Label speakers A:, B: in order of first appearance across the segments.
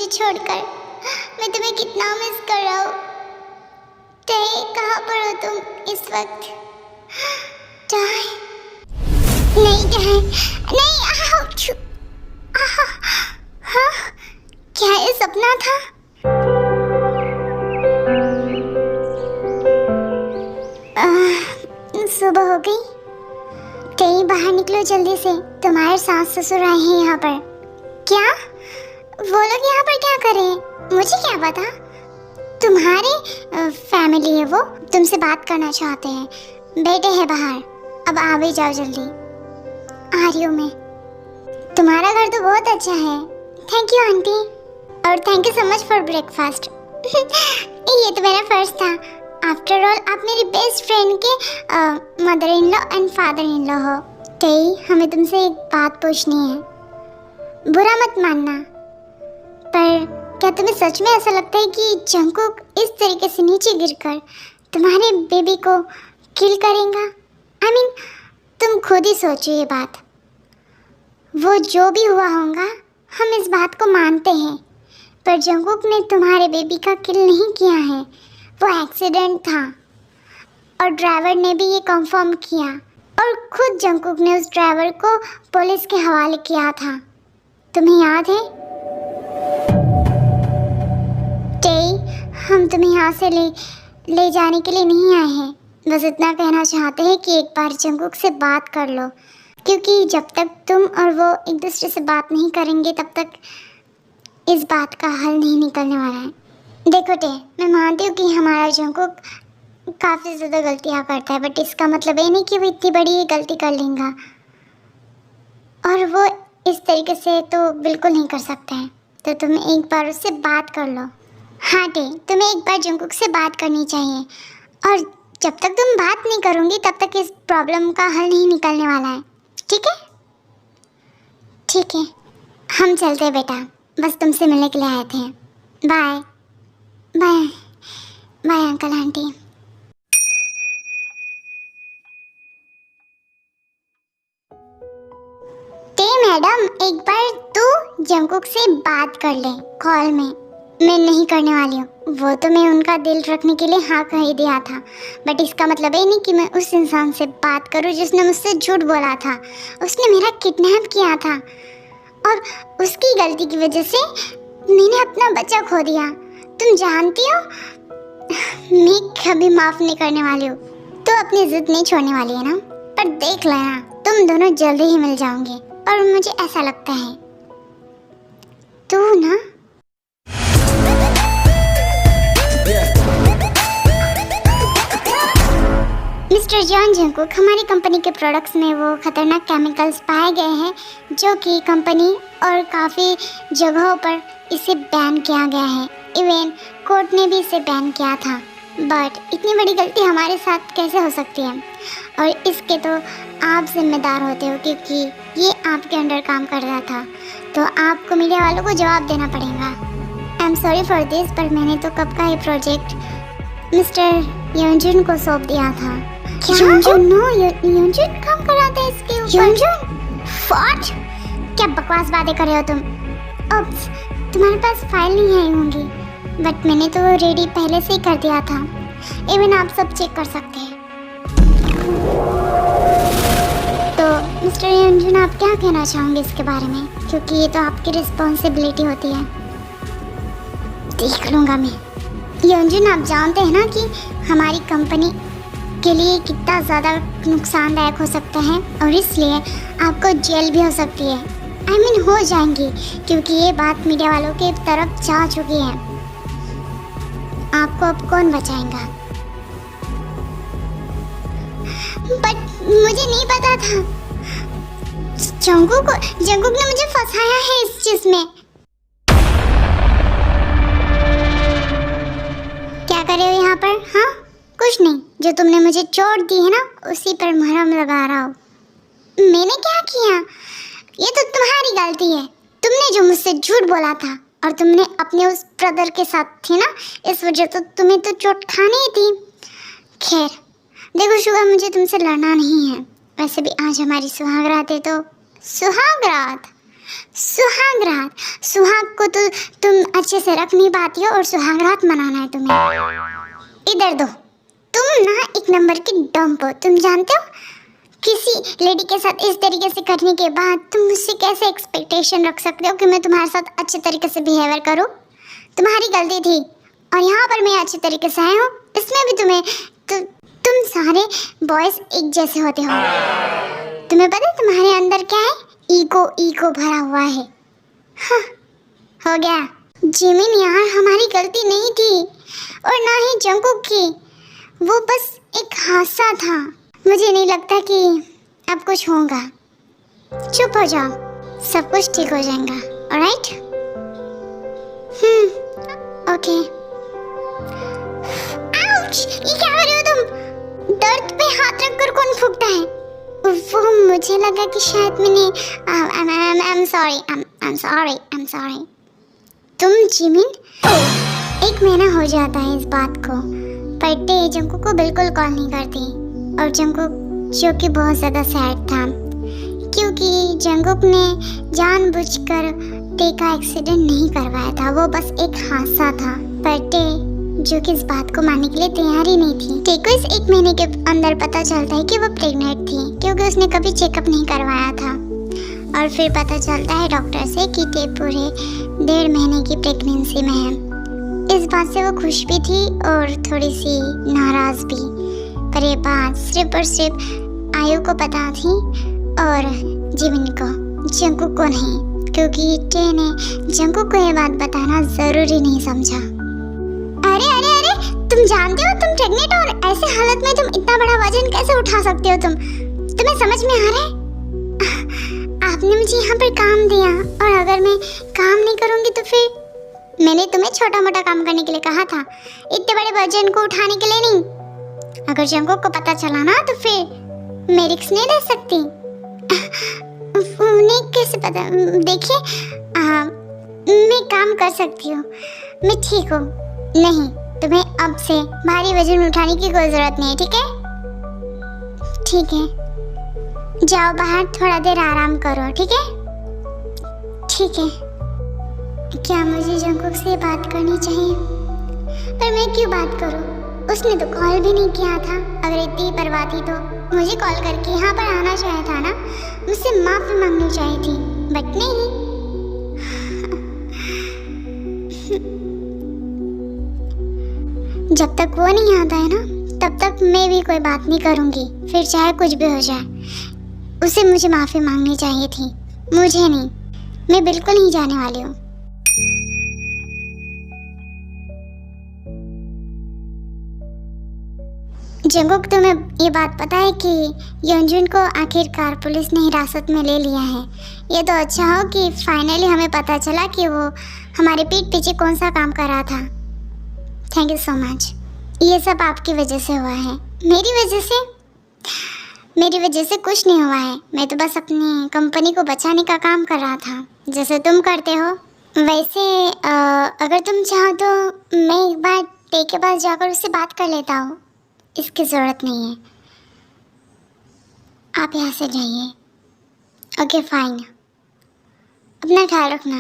A: छोड़कर। मैं तुम्हें कितना मिस कर रहा हूँ। टय, कहाँ पर हो तुम इस वक्त? टय, नहीं टय, नहीं। आउच! हाँ, क्या ये सपना था? सुबह हो गई। कहीं बाहर निकलो जल्दी से, तुम्हारे सास ससुर आए हैं यहाँ पर। क्या? वो लोग यहाँ पर क्या कर रहे हैं? मुझे क्या पता। तुम्हारे फैमिली है वो, तुमसे बात करना चाहते हैं। बेटे हैं बाहर, अब आ भी जाओ जल्दी। आ रही हूँ मैं। तुम्हारा घर तो बहुत अच्छा है। थैंक यू आंटी, और thank you so much for breakfast. ये तो मेरा फर्ज था। आफ्टर ऑल आप मेरी बेस्ट फ्रेंड के mother in law and father in law हो। कई हमें तुमसे एक बात पूछनी है, बुरा मत मानना, पर क्या तुम्हें सच में ऐसा लगता है कि जंगकुक इस तरीके से नीचे गिरकर तुम्हारे बेबी को किल करेगा? I mean, तुम खुद ही सोचो ये बात। वो जो भी हुआ होगा, हम इस बात को मानते हैं, पर जंगकुक ने तुम्हारे बेबी का किल नहीं किया है। वो एक्सीडेंट था, और ड्राइवर ने भी ये कंफर्म किया, और खुद जंगकुक ने उस ड्राइवर को पुलिस के हवाले किया था। तुम्हें याद है? हम तुम्हें यहाँ से ले जाने के लिए नहीं आए हैं। बस इतना कहना चाहते हैं कि एक बार जंगकुक से बात कर लो, क्योंकि जब तक तुम और वो एक दूसरे से बात नहीं करेंगे तब तक इस बात का हल नहीं निकलने वाला है। देखो टे, मैं मानती हूँ कि हमारा जंगकुक काफ़ी ज़्यादा गलतियाँ करता है, बट इसका मतलब ये नहीं कि वो इतनी बड़ी गलती कर लेगा, और वो इस तरीके से तो बिल्कुल नहीं कर सकता है। तो तुम एक बार उससे बात कर लो। हाँ टे, तुम्हें एक बार जंगकुक से बात करनी चाहिए, और जब तक तुम बात नहीं करोगी तब तक इस प्रॉब्लम का हल नहीं निकलने वाला है। ठीक है? ठीक है, हम चलते हैं बेटा, बस तुमसे मिलने के लिए आए थे। Bye bye bye uncle aunty. Madam, एक बार तू जंगकुक से बात कर ले कॉल में। मैं नहीं करने वाली हूँ, वो तो मैं उनका दिल रखने के लिए हाँ कह ही दिया था, बट इसका मतलब ये नहीं कि मैं उस इंसान से बात करूँ जिसने मुझसे झूठ बोला था। उसने मेरा किडनैप किया था, और उसकी गलती की वजह से मैंने अपना बच्चा खो दिया। तुम जानती हो, मैं कभी माफ़ नहीं करने वाली हूँ। तो अपनी जिद नहीं छोड़ने वाली है ना? पर देख लेना, तुम दोनों जल्दी ही मिल जाओगे, और मुझे ऐसा लगता है तू ना मिस्टर जॉन जंगकुक, हमारी कंपनी के प्रोडक्ट्स में वो खतरनाक केमिकल्स पाए गए हैं जो कि कंपनी और काफ़ी जगहों पर इसे बैन किया गया है। इवन कोर्ट ने भी इसे बैन किया था, बट इतनी बड़ी गलती हमारे साथ कैसे हो सकती है? और इसके तो आप जिम्मेदार होते हो, क्योंकि ये आपके अंडर काम कर रहा था, तो आपको मीडिया वालों को जवाब देना पड़ेगा। आई एम सॉरी फॉर दिस, पर मैंने तो कब का ये प्रोजेक्ट मिस्टर योंजुन को सौंप दिया था। क्या? योंजुन काम कर रहा था इसके ऊपर? योंजुन? व्हाट? क्या बकवास बातें कर रहे हो तुम? अब तुम्हारे पास फाइल नहीं आई होंगी, बट मैंने तो रेडी पहले से ही कर दिया था। इवन आप सब चेक कर सकते हैं। तो मिस्टर योंजुन, आप क्या कहना चाहोगे इसके बारे में? क्योंकि ये तो आपकी रिस्पॉन्सिबिलिटी होती है। देख लूँगा मैं। योंजुन, आप जानते हैं ना कि हमारी कंपनी के लिए कितना ज़्यादा नुकसानदायक हो सकता है, और इसलिए आपको जेल भी हो सकती है। I mean, हो जाएंगी, क्योंकि ये बात मीडिया वालों के तरफ जा चुकी है। आपको अब कौन बचाएगा? बट मुझे नहीं पता था। जंगकुक ने मुझे फंसाया है इस चीज में। क्या कर रहे हो यहाँ पर? हाँ, कुछ नहीं। जो तुमने मुझे चोट दी है ना, उसी पर मरहम लगा रहा हूँ। मैंने क्या किया? ये तो तुम्हारी गलती है। तुमने जो मुझसे झूठ बोला था, और तुमने अपने उस ब्रदर के साथ थी ना, इस वजह तो तुम्हें तो चोट खानी ही थी। खैर देखो शुगा, मुझे तुमसे लड़ना नहीं है। वैसे भी आज हमारी सुहागरात है, तो सुहागरात सुहाग रात, सुहाग को तो तुम अच्छे से रख नहीं पाती हो और सुहाग रात मनाना है तुम्हें। इधर दो, तुम ना एक नंबर की डंप हो। तुम जानते हो किसी लेडी के साथ इस तरीके से करने के बाद तुम मुझसे कैसे एक्सपेक्टेशन रख सकते हो कि मैं तुम्हारे साथ अच्छे तरीके से बिहेवियर करूं? तुम्हारी गलती थी और यहाँ पर मैं अच्छे तरीके से आया हूँ। इसमें भी तुम सारे बॉयज एक जैसे होते हो। तुम्हें पता है तुम्हारे अंदर क्या है? ईगो भरा हुआ है। हाँ, हो गया। जिमिन यार, हमारी गलती नहीं थी और ना ही जंगकुक की, वो बस एक हादसा था। मुझे नहीं लगता कि अब कुछ होगा। चुप हो जाओ, सब कुछ ठीक हो जाएगा। ऑलराइट? ओके। आउच! ये क्या कर रहे हो तुम? दर्द पे हाथ रखकर कौन फूंकता है? वो मुझे लगा कि शायद मैंने I'm sorry। तुम जिमिन, 1 महीना हो जाता है इस बात को, पर टे जंगकुक को बिल्कुल कॉल नहीं करती। और जंगकुक जो कि बहुत ज़्यादा सैड था, क्योंकि जंगकुक ने जानबूझकर टे का एक्सीडेंट नहीं करवाया था। वो बस एक हादसा था। पर टे जो कि इस बात को मानने के लिए तैयार ही नहीं थी। टे को इस 1 महीने के अंदर पता चलता है कि वो प्रेग्नेंट थी, क्योंकि उसने कभी चेकअप नहीं करवाया था। और फिर पता चलता है डॉक्टर से कि टे पूरे 1.5 महीने की प्रेगनेंसी में है। इस बात से वो खुश भी थी और थोड़ी सी नाराज भी। पर ये बात सिर्फ और सिर्फ आयु को पता थी और जिमिन को, जंगकुक को नहीं, क्योंकि टे ने जंगकुक को ये बात बताना जरूरी नहीं समझा। अरे, तुम जानते हो तुम प्रेग्नेंट हो और ऐसे हालत में तुम इतना बड़ा वजन कैसे उठा सकते हो? तुम्हें समझ में आ रहा है? आपने मुझे यहाँ पर काम दिया और अगर मैं काम नहीं करूँगी तो फिर मैंने तुम्हें छोटा मोटा काम करने के लिए कहा था, इतने बड़े वजन को उठाने के लिए नहीं। अगर जंगकुक को पता चला ना तो फिर मैं रिस्क नहीं ले सकती। उन्हें कैसे पता? देखिए, मैं काम कर सकती हूँ, मैं ठीक हूँ। नहीं, तुम्हें अब से भारी वजन उठाने की कोई जरूरत नहीं है, ठीक है? ठीक है, जाओ बाहर थोड़ा देर आराम करो, ठीक है? ठीक है। क्या मुझे जंगकुक से बात करनी चाहिए? पर मैं क्यों बात करूं? उसने तो कॉल भी नहीं किया था। अगर इतनी परवाह थी तो मुझे कॉल करके यहाँ पर आना चाहिए था ना, मुझसे माफी मांगनी चाहिए थी, बट नहीं। जब तक वो नहीं आता है ना, तब तक मैं भी कोई बात नहीं करूँगी, फिर चाहे कुछ भी हो जाए। उसे मुझे माफ़ी मांगनी चाहिए थी, मुझे नहीं। मैं बिल्कुल नहीं जाने वाली हूँ। जंगकुक, तुम्हें ये बात पता है कि योंजुन को आखिरकार पुलिस ने हिरासत में ले लिया है। ये तो अच्छा हो कि फाइनली हमें पता चला कि वो हमारे पीठ पीछे कौन सा काम कर रहा था। Thank you so much. ये सब आपकी वजह से हुआ है। मेरी वजह से कुछ नहीं हुआ है। मैं तो बस अपनी कंपनी को बचाने का काम कर रहा था, जैसे तुम करते हो। वैसे अगर तुम चाहो तो मैं एक बार टे के पास जाकर उससे बात कर लेता हूँ। इसकी ज़रूरत नहीं है, आप यहाँ से जाइए। ओके फाइन, अपना ख्याल रखना।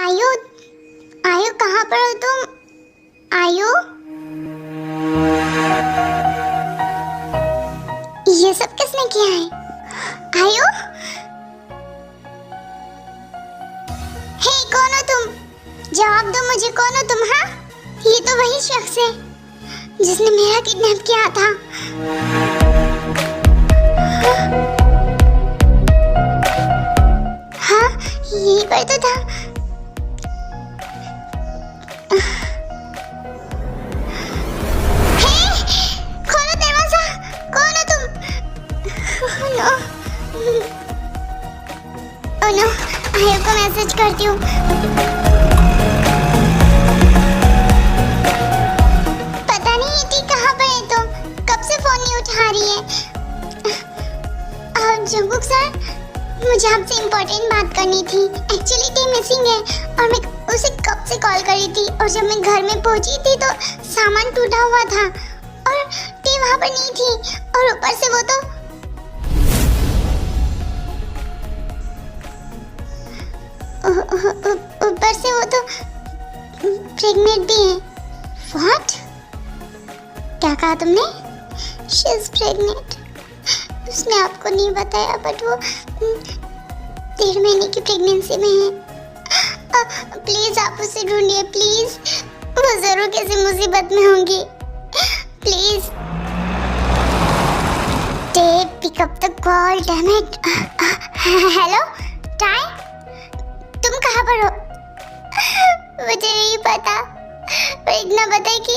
A: आयु कहाँ पर हो तुम? आयु, ये सब किसने किया है? आयु, हे कौन हो तुम? जवाब दो मुझे, कौन हो तुम? हाँ, ये तो वही शख्स है जिसने मेरा किडनैप किया था। हाँ, यही पर तो था। खोलो दरवाजा, कौन हो तुम? ओह नो, आयु को मैसेज करती हूँ। पता नहीं इतनी कहाँ पर है तुम, कब से फोन नहीं उठा रही है। जंगकुक सर, मुझे आपसे इम्पोर्टेंट बात करनी थी। एक्चुअली टी मिसिंग है और मैं उसे कब से कॉल कर रही थी, और जब मैं घर में पहुंची थी तो सामान टूटा हुआ था और टी वहाँ पर नहीं थी, और ऊपर से वो तो शी इज प्रेग्नेंट। उसने आपको नहीं बताया बट वो 1.5 महीने की प्रेगनेंसी में है। प्लीज आप उसे ढूंढिए प्लीज, वो जरूर किसी मुसीबत में होंगी। Please pick up the call, damn it. Hello Tai, तुम कहाँ पर हो? मुझे नहीं पता, पर इतना पता है कि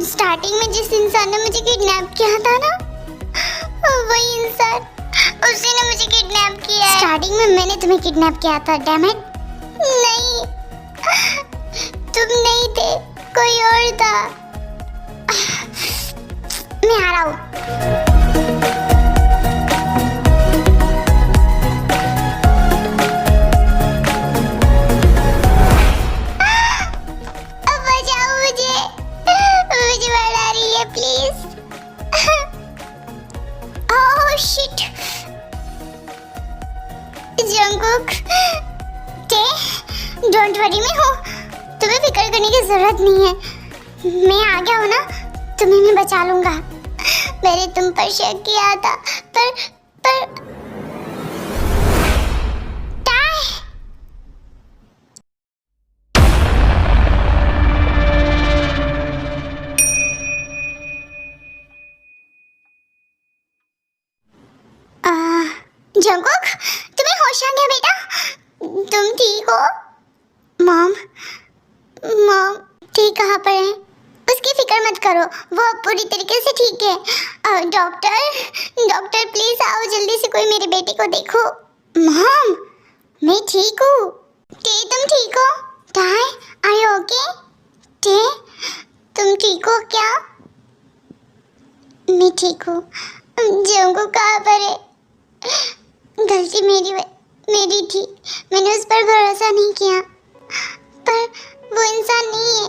A: स्टार्टिंग में जिस इंसान ने मुझे किडनैप किया था ना, वही इंसान, उसी ने मुझे किडनैप किया है। स्टार्टिंग में मैंने तुम्हें किडनैप किया था, डैम इट। नहीं, तुम नहीं थे, कोई और था। मैं आ रहा हूँ। जंगकुक, डोंट वरी, मैं हूँ, तुम्हें फिक्र करने की जरूरत नहीं है। मैं आ गया हूँ ना, तुम्हें मैं बचा लूंगा। मैंने तुम पर शक किया था, पर टाई। जंगकुक, तुम्हें होश आ गया बेटा? तुम ठीक हो? मॉम ठीक कहाँ पर है? उसकी फिक्र मत करो, वो पूरी तरीके से ठीक है। डॉक्टर प्लीज आओ जल्दी से, कोई मेरे बेटे को देखो। मॉम मैं ठीक हूँ। तुम ठीक हो? Tai are you okay? तुम ठीक हो क्या? मैं ठीक हूँ। जंगकुक कहाँ पर है? गलती मेरी थी, मैंने उस पर भरोसा नहीं किया। पर वो इंसान नहीं है,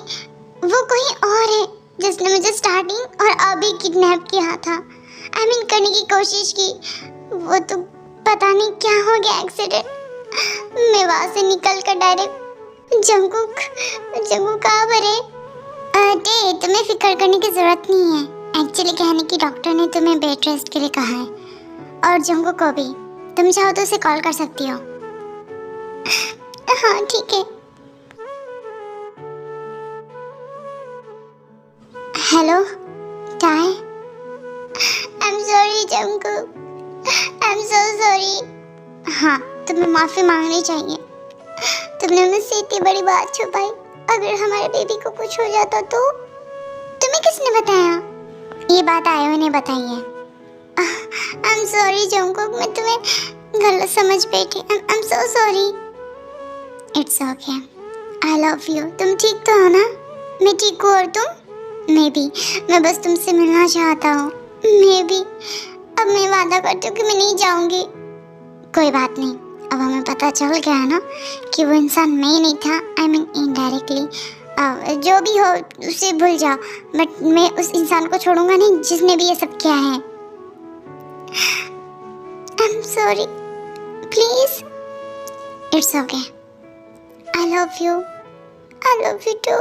A: वो कोई और है जिसने मुझे स्टार्टिंग और अभी किडनैप किया था। करने की कोशिश की, वो तो पता नहीं क्या हो गया, एक्सीडेंट। मैं वहाँ से निकल कर डायरेक्ट जंगकुक कहाँ पर है? तुम्हें फिक्र करने की जरूरत नहीं है। एक्चुअली कहने की डॉक्टर ने तुम्हें बेड रेस्ट के लिए कहा है, और जंगकुक को भी। तुम चाहो तो उसे कॉल कर सकती हो। हाँ ठीक है। Hello tie, I am sorry Jungkook, I am so sorry. हाँ, तुम्हें माफी मांगनी चाहिए। तुमने मुझसे इतनी बड़ी बात छुपाई। अगर हमारे बेबी को कुछ हो जाता तो? तुम्हें किसने बताया? ये बात आयो ने बताई है। आई एम सॉरी जंगकुक, मैं तुम्हें गलत समझ बैठी। I am so sorry. It's okay, I love you. तुम ठीक तो हो ना? मैं ठीक हूँ, और तुम? मैं बस तुमसे मिलना चाहता हूँ। अब मैं वादा करती हूँ कि मैं नहीं जाऊँगी। कोई बात नहीं, अब हमें पता चल गया है ना कि वो इंसान मैं ही नहीं था। इनडायरेक्टली जो भी हो उसे भूल जाओ, बट मैं उस इंसान को छोड़ूंगा नहीं जिसने भी ये सब किया है। I am sorry, please. It's okay, I love you to.